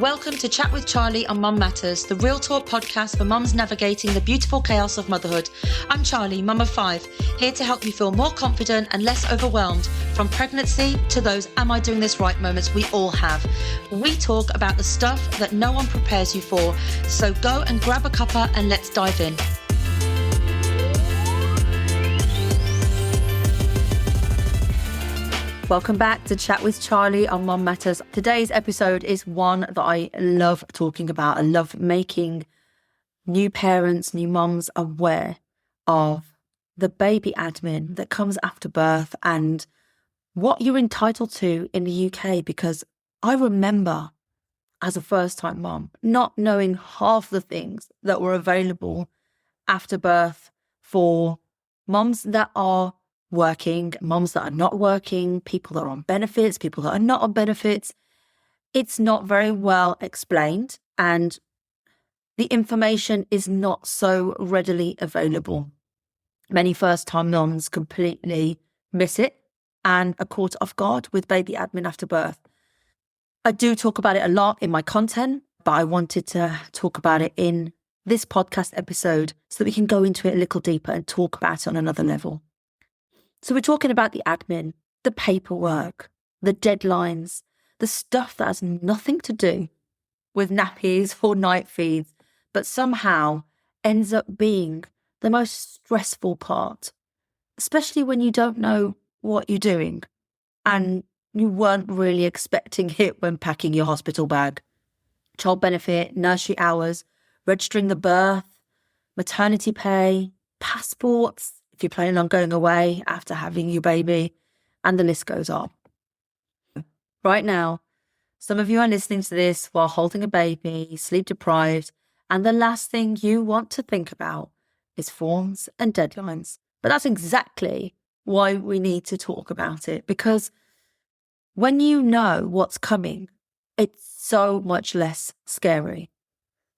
Welcome to Chat with Charlie on Mum Matters, the real talk podcast for mums navigating the beautiful chaos of motherhood. I'm Charlie, mum of 5, here to help you feel more confident and less overwhelmed from pregnancy to those am I doing this right moments we all have. We talk about the stuff that no one prepares you for, so go and grab a cuppa and let's dive in. Welcome back to Chat with Charlie on Mum Matters. Today's episode is one that I love talking about. I love making new parents, new mums aware of the baby admin that comes after birth and what you're entitled to in the UK, because I remember as a first-time mum not knowing half the things that were available after birth for mums that are working, mums that are not working, people that are on benefits, people that are not on benefits. It's not very well explained and the information is not so readily available. Many first-time mums completely miss it and are caught off guard with baby admin after birth. I do talk about it a lot in my content, but I wanted to talk about it in this podcast episode so that we can go into it a little deeper and talk about it on another level. So we're talking about the admin, the paperwork, the deadlines, the stuff that has nothing to do with nappies or night feeds, but somehow ends up being the most stressful part, especially when you don't know what you're doing and you weren't really expecting it when packing your hospital bag. Child benefit, nursery hours, registering the birth, maternity pay, passports, if you're planning on going away after having your baby, and the list goes on. Right now, some of you are listening to this while holding a baby, sleep deprived, and the last thing you want to think about is forms and deadlines. But that's exactly why we need to talk about it, because when you know what's coming, it's so much less scary.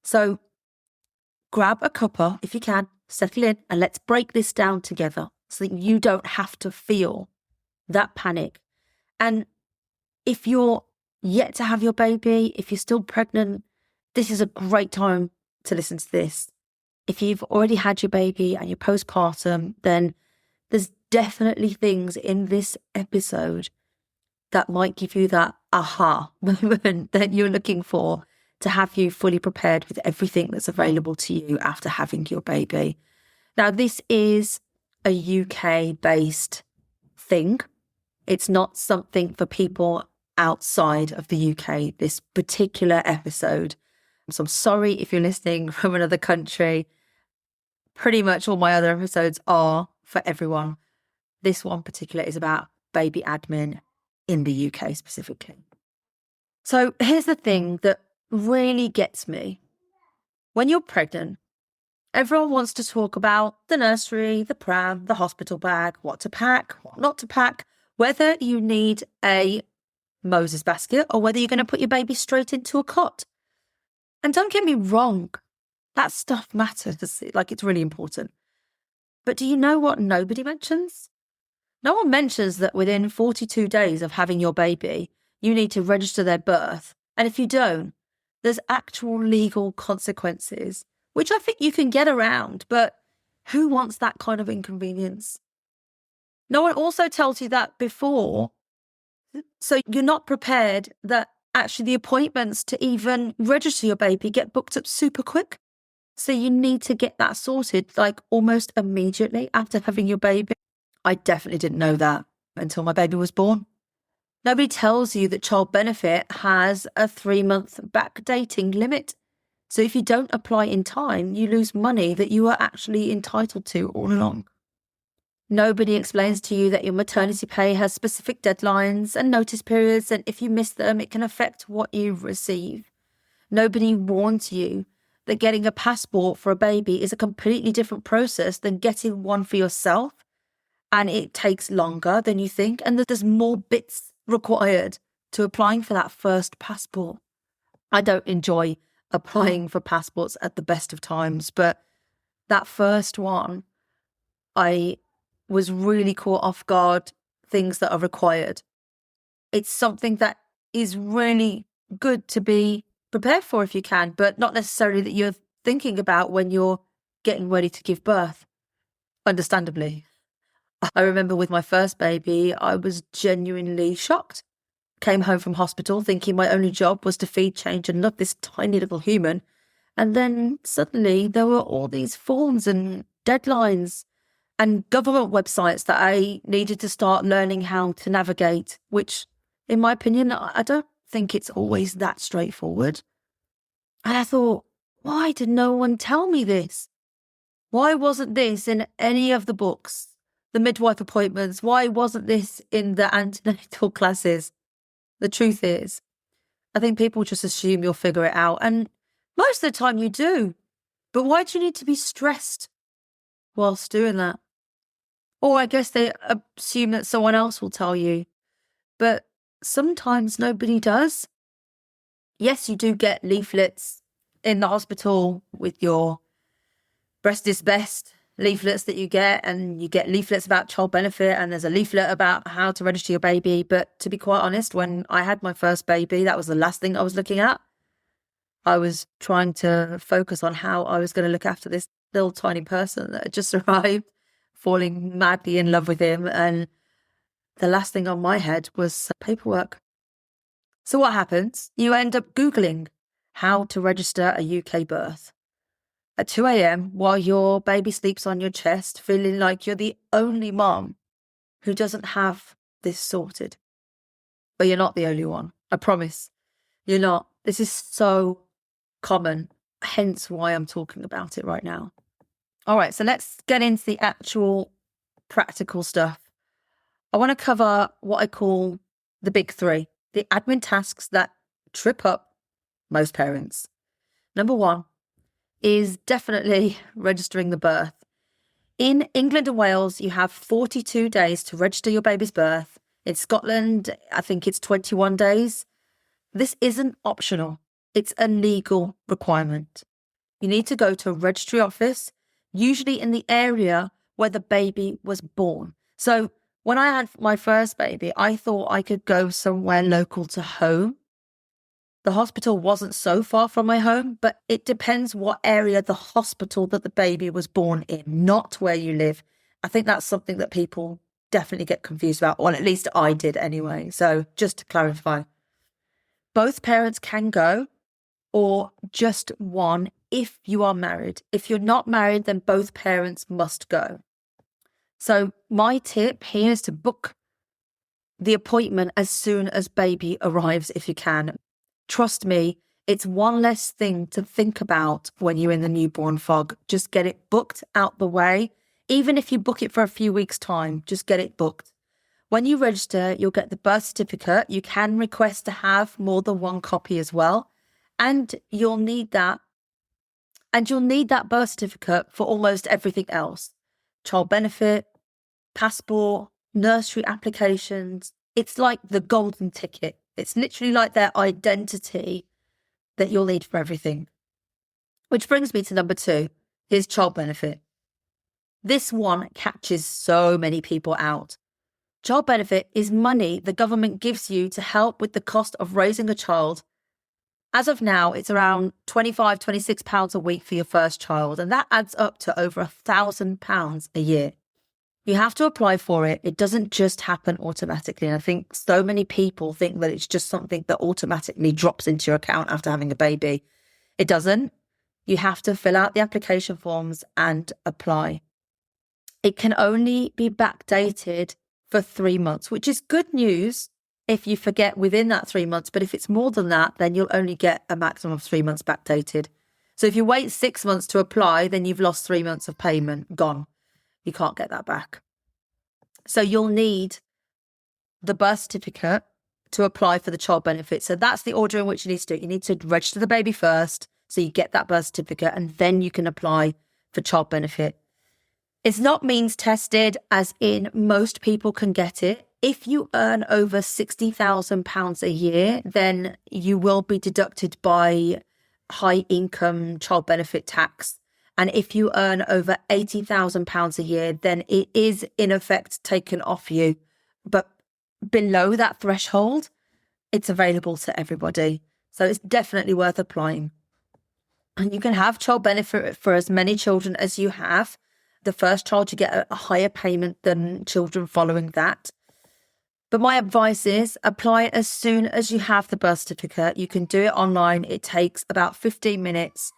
So grab a cuppa if you can, settle in, and let's break this down together so that you don't have to feel that panic. And if you're yet to have your baby, if you're still pregnant, this is a great time to listen to this. If you've already had your baby and you're postpartum, then there's definitely things in this episode that might give you that aha moment that you're looking for to have you fully prepared with everything that's available to you after having your baby. Now, this is a UK-based thing. It's not something for people outside of the UK, this particular episode. So I'm sorry if you're listening from another country. Pretty much all my other episodes are for everyone. This one particular is about baby admin in the UK specifically. So here's the thing that really gets me. When you're pregnant, everyone wants to talk about the nursery, the pram, the hospital bag, what to pack, what not to pack, whether you need a Moses basket or whether you're going to put your baby straight into a cot. And don't get me wrong, that stuff matters. Like, it's really important. But do you know what nobody mentions? No one mentions that within 42 days of having your baby, you need to register their birth. And if you don't, there's actual legal consequences, which I think you can get around, but who wants that kind of inconvenience? No one also tells you that before, so you're not prepared that actually the appointments to even register your baby get booked up super quick. So you need to get that sorted like almost immediately after having your baby. I definitely didn't know that until my baby was born. Nobody tells you that child benefit has a 3-month backdating limit. So if you don't apply in time, you lose money that you are actually entitled to all along. Nobody explains to you that your maternity pay has specific deadlines and notice periods, and if you miss them, it can affect what you receive. Nobody warns you that getting a passport for a baby is a completely different process than getting one for yourself, and it takes longer than you think, and there's more bits required to applying for that first passport. I don't enjoy applying for passports at the best of times, but that first one, I was really caught off guard, things that are required. It's something that is really good to be prepared for if you can, but not necessarily that you're thinking about when you're getting ready to give birth, understandably. I remember with my first baby, I was genuinely shocked. Came home from hospital thinking my only job was to feed, change, and love this tiny little human. And then suddenly there were all these forms and deadlines and government websites that I needed to start learning how to navigate, which, in my opinion, I don't think it's always that straightforward. And I thought, why did no one tell me this? Why wasn't this in any of the books, the midwife appointments? Why wasn't this in the antenatal classes? The truth is, I think people just assume you'll figure it out. And most of the time you do. But why do you need to be stressed whilst doing that? Or I guess they assume that someone else will tell you. But sometimes nobody does. Yes, you do get leaflets in the hospital with your breast is best leaflets that you get, and you get leaflets about child benefit, and there's a leaflet about how to register your baby. But to be quite honest, when I had my first baby, that was the last thing I was looking at. I was trying to focus on how I was going to look after this little tiny person that had just arrived, falling madly in love with him. And the last thing on my head was paperwork. So what happens? You end up Googling how to register a UK birth at 2 a.m. while your baby sleeps on your chest, feeling like you're the only mom who doesn't have this sorted. But you're not the only one. I promise. You're not. This is so common, hence why I'm talking about it right now. All right, so let's get into the actual practical stuff. I want to cover what I call the big three, the admin tasks that trip up most parents. Number one is definitely registering the birth. In England and Wales, you have 42 days to register your baby's birth. In Scotland, I think it's 21 days. This isn't optional. It's a legal requirement. You need to go to a registry office, usually in the area where the baby was born. So when I had my first baby, I thought I could go somewhere local to home. The hospital wasn't so far from my home, but it depends what area the hospital that the baby was born in, not where you live. I think that's something that people definitely get confused about, or at least I did anyway. So just to clarify, both parents can go, or just one if you are married. If you're not married, then both parents must go. So my tip here is to book the appointment as soon as baby arrives if you can. Trust me, it's one less thing to think about when you're in the newborn fog. Just get it booked out the way. Even if you book it for a few weeks' time, just get it booked. When you register, you'll get the birth certificate. You can request to have more than one copy as well. And you'll need that. And you'll need that birth certificate for almost everything else. Child benefit, passport, nursery applications. It's like the golden ticket. It's literally like their identity that you'll need for everything. Which brings me to number two, is child benefit. This one catches so many people out. Child benefit is money the government gives you to help with the cost of raising a child. As of now, it's around £25, £26 a week for your first child, and that adds up to over £1,000 a year. You have to apply for it. It doesn't just happen automatically. And I think so many people think that it's just something that automatically drops into your account after having a baby. It doesn't. You have to fill out the application forms and apply. It can only be backdated for 3 months, which is good news if you forget within that 3 months. But if it's more than that, then you'll only get a maximum of 3 months backdated. So if you wait 6 months to apply, then you've lost 3 months of payment, gone. You can't get that back. So you'll need the birth certificate to apply for the child benefit. So that's the order in which you need to do it. You need to register the baby first, so you get that birth certificate, and then you can apply for child benefit. It's not means tested, as in most people can get it. If you earn over £60,000 a year, then you will be deducted by high income child benefit tax. And if you earn over £80,000 a year, then it is in effect taken off you. But below that threshold, it's available to everybody. So it's definitely worth applying. And you can have child benefit for as many children as you have. The first child, you get a higher payment than children following that. But my advice is apply it as soon as you have the birth certificate. You can do it online. It takes about 15 minutes.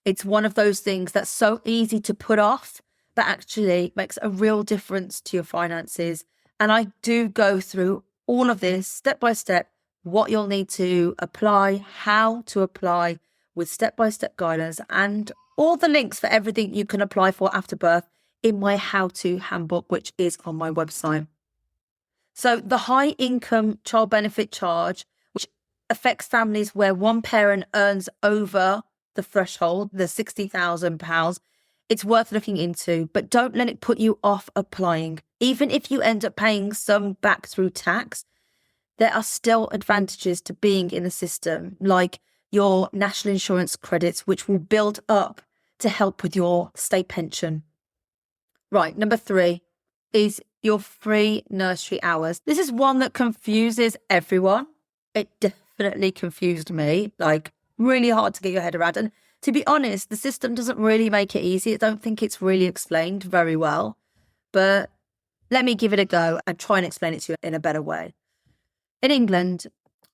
It's one of those things that's so easy to put off, but actually makes a real difference to your finances. And I do go through all of this step by step, what you'll need to apply, how to apply, with step-by-step guidance and all the links for everything you can apply for after birth in my how-to handbook, which is on my website. So the high income child benefit charge, which affects families where one parent earns over the threshold, the £60,000, it's worth looking into, but don't let it put you off applying. Even if you end up paying some back through tax, there are still advantages to being in the system, like your national insurance credits, which will build up to help with your state pension. Right, number 3 is your free nursery hours. This is one that confuses everyone. It definitely confused me, like really hard to get your head around. And to be honest, the system doesn't really make it easy. I don't think it's really explained very well, but let me give it a go and try and explain it to you in a better way. In England,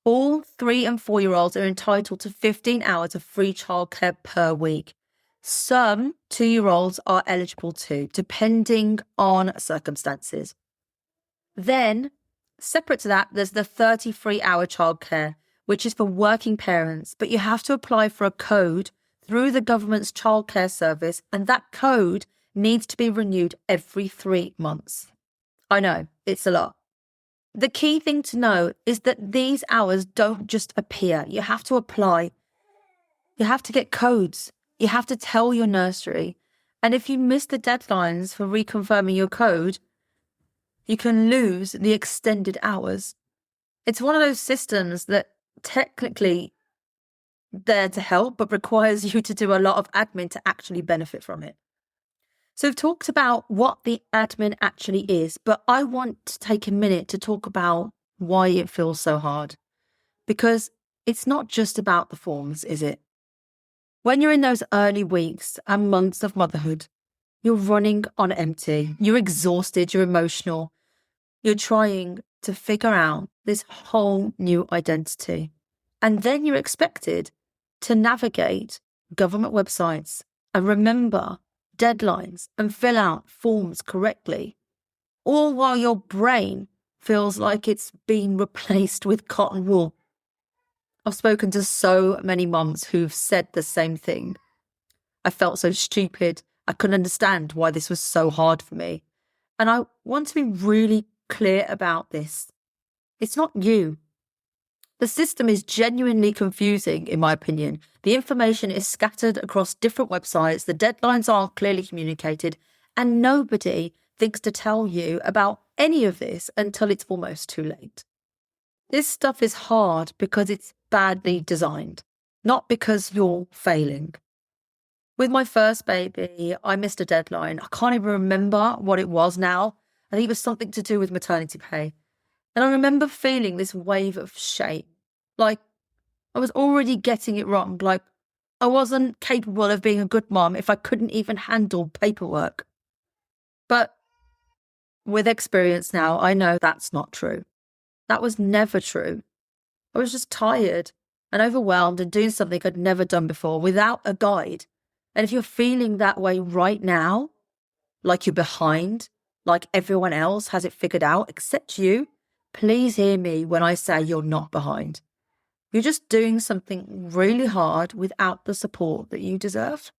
all 3 and 4-year-olds are entitled to 15 hours of free childcare per week. Some 2-year-olds are eligible too, depending on circumstances. Then, separate to that, there's the 33-hour childcare, which is for working parents, but you have to apply for a code through the government's childcare service, and that code needs to be renewed every 3 months. I know, it's a lot. The key thing to know is that these hours don't just appear. You have to apply. You have to get codes. You have to tell your nursery. And if you miss the deadlines for reconfirming your code, you can lose the extended hours. It's one of those systems that technically there to help, but requires you to do a lot of admin to actually benefit from it. So we've talked about what the admin actually is, but I want to take a minute to talk about why it feels so hard. Because it's not just about the forms, is it? When you're in those early weeks and months of motherhood, you're running on empty, you're exhausted, you're emotional, you're trying to figure out this whole new identity. And then you're expected to navigate government websites and remember deadlines and fill out forms correctly, all while your brain feels like it's been replaced with cotton wool. I've spoken to so many mums who've said the same thing. I felt so stupid. I couldn't understand why this was so hard for me. And I want to be really clear about this. It's not you. The system is genuinely confusing, in my opinion. The information is scattered across different websites, the deadlines aren't clearly communicated, and nobody thinks to tell you about any of this until it's almost too late. This stuff is hard because it's badly designed, not because you're failing. With my first baby, I missed a deadline. I can't even remember what it was now. I think it was something to do with maternity pay. And I remember feeling this wave of shame. Like, I was already getting it wrong. Like, I wasn't capable of being a good mom if I couldn't even handle paperwork. But with experience now, I know that's not true. That was never true. I was just tired and overwhelmed and doing something I'd never done before without a guide. And if you're feeling that way right now, like you're behind, like everyone else has it figured out except you, please hear me when I say you're not behind. You're just doing something really hard without the support that you deserve.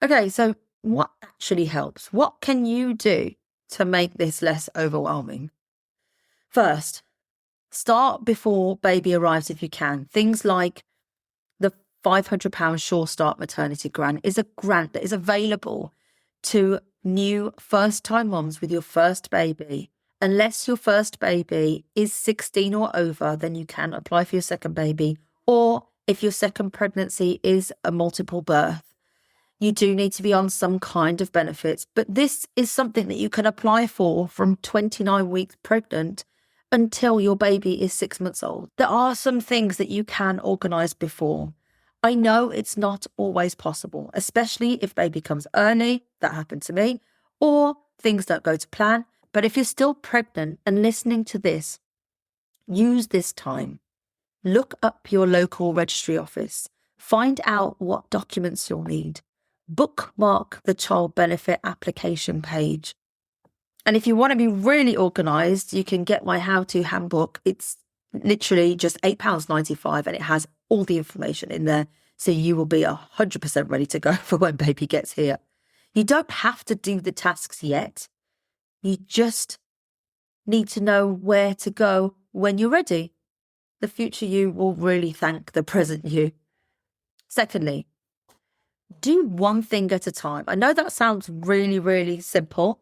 Okay, so what actually helps? What can you do to make this less overwhelming? First, start before baby arrives if you can. Things like the £500 Sure Start maternity grant is a grant that is available to new first-time moms with your first baby. Unless your first baby is 16 or over, then you can apply for your second baby. Or if your second pregnancy is a multiple birth, you do need to be on some kind of benefits. But this is something that you can apply for from 29 weeks pregnant until your baby is 6 months old. There are some things that you can organise before. I know it's not always possible, especially if baby comes early, that happened to me, or things don't go to plan. But if you're still pregnant and listening to this, use this time. Look up your local registry office. Find out what documents you'll need. Bookmark the child benefit application page. And if you want to be really organised, you can get my How To Handbook. It's literally just £8.95 and it has all the information in there. So you will be 100% ready to go for when baby gets here. You don't have to do the tasks yet. You just need to know where to go when you're ready. The future you will really thank the present you. Secondly, do one thing at a time. I know that sounds really, really simple,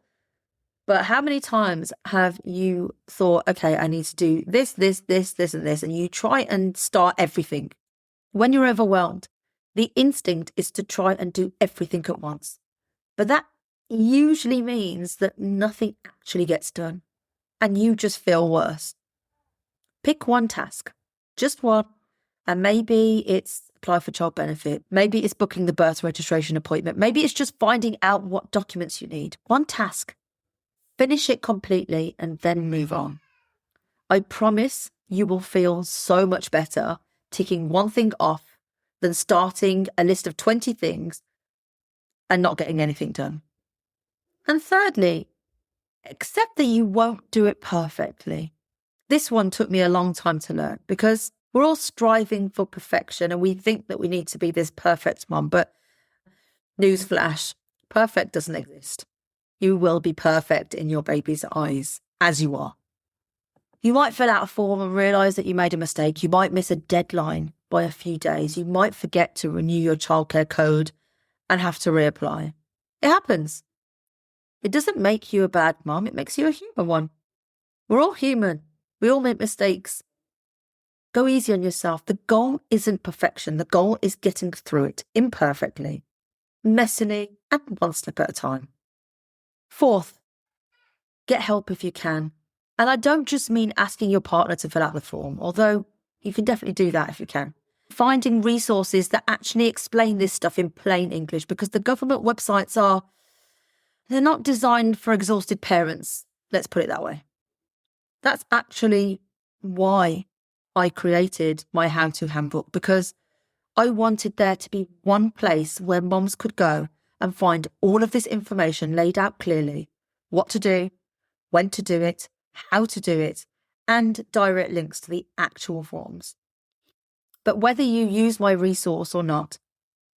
but how many times have you thought, okay, I need to do this, this, this, this, and this, and you try and start everything? When you're overwhelmed, the instinct is to try and do everything at once. But that usually means that nothing actually gets done, and you just feel worse. Pick one task, just one, and maybe it's apply for child benefit. Maybe it's booking the birth registration appointment. Maybe it's just finding out what documents you need. One task. Finish it completely and then move on. I promise you will feel so much better ticking one thing off than starting a list of 20 things and not getting anything done. And thirdly, accept that you won't do it perfectly. This one took me a long time to learn because we're all striving for perfection and we think that we need to be this perfect mom, but newsflash, perfect doesn't exist. You will be perfect in your baby's eyes, as you are. You might fill out a form and realise that you made a mistake. You might miss a deadline by a few days. You might forget to renew your childcare code and have to reapply. It happens. It doesn't make you a bad mum. It makes you a human one. We're all human. We all make mistakes. Go easy on yourself. The goal isn't perfection. The goal is getting through it imperfectly, messily, and one step at a time. Fourth, get help if you can. And I don't just mean asking your partner to fill out the form, although you can definitely do that if you can. Finding resources that actually explain this stuff in plain English, because the government websites they're not designed for exhausted parents. Let's put it that way. That's actually why I created my How To Handbook, because I wanted there to be one place where moms could go and find all of this information laid out clearly, what to do, when to do it, how to do it, and direct links to the actual forms. But whether you use my resource or not,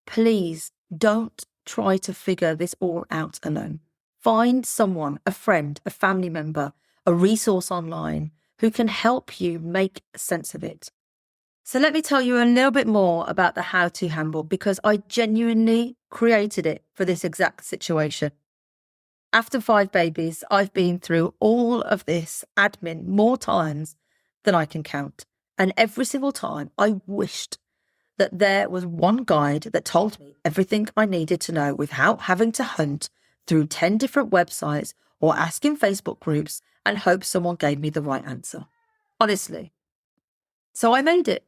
please don't try to figure this all out alone. Find someone, a friend, a family member, a resource online who can help you make sense of it. So let me tell you a little bit more about the How To Handbook, because I genuinely created it for this exact situation. After 5 babies, I've been through all of this admin more times than I can count. And every single time I wished that there was one guide that told me everything I needed to know without having to hunt through 10 different websites or ask in Facebook groups and hope someone gave me the right answer. Honestly. So I made it.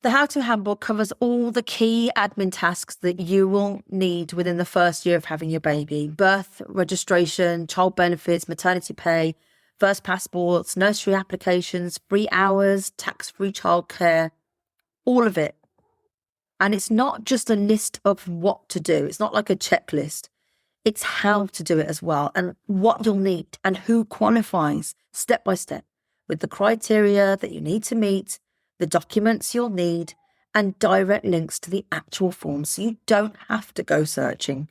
The How To Handbook covers all the key admin tasks that you will need within the first year of having your baby. Birth, registration, child benefits, maternity pay, first passports, nursery applications, free hours, tax-free childcare, all of it. And it's not just a list of what to do. It's not like a checklist. It's how to do it as well, and what you'll need and who qualifies step by step with the criteria that you need to meet, the documents you'll need, and direct links to the actual forms so you don't have to go searching.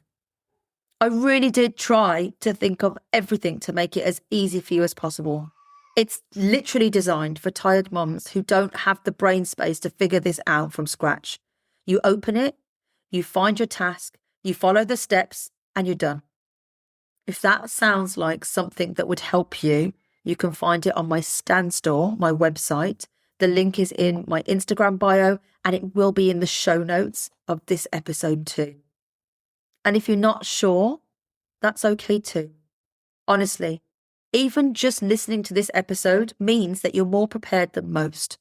I really did try to think of everything to make it as easy for you as possible. It's literally designed for tired mums who don't have the brain space to figure this out from scratch. You open it, you find your task, you follow the steps, and you're done. If that sounds like something that would help you, you can find it on my Stan store, my website. The link is in my Instagram bio, and it will be in the show notes of this episode too. And if you're not sure, that's okay too. Honestly, Even just listening to this episode means that you're more prepared than most.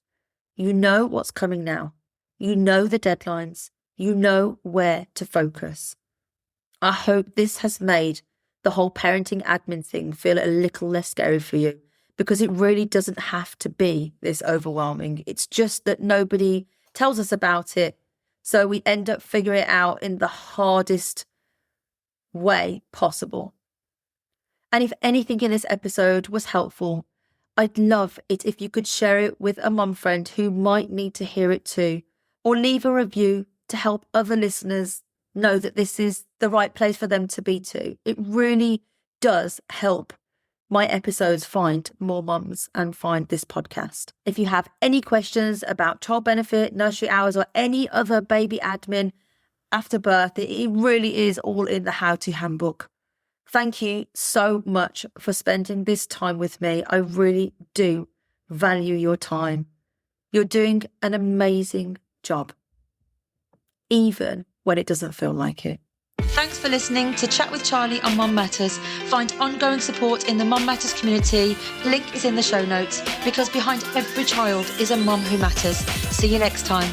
You know what's coming now. You know the deadlines. You know where to focus. I hope this has made the whole parenting admin thing feel a little less scary for you, because it really doesn't have to be this overwhelming. It's just that nobody tells us about it. So we end up figuring it out in the hardest way possible. And if anything in this episode was helpful, I'd love it if you could share it with a mum friend who might need to hear it too, or leave a review to help other listeners know that this is the right place for them to be too. It really does help my episodes find more mums and find this podcast. If you have any questions about child benefit, nursery hours, or any other baby admin after birth, it really is all in the How To Handbook. Thank you so much for spending this time with me. I really do value your time. You're doing an amazing job, even when it doesn't feel like it. Thanks for listening to Chat with Charlie on Mum Matters. Find ongoing support in the Mum Matters community. Link is in the show notes, because behind every child is a mum who matters. See you next time.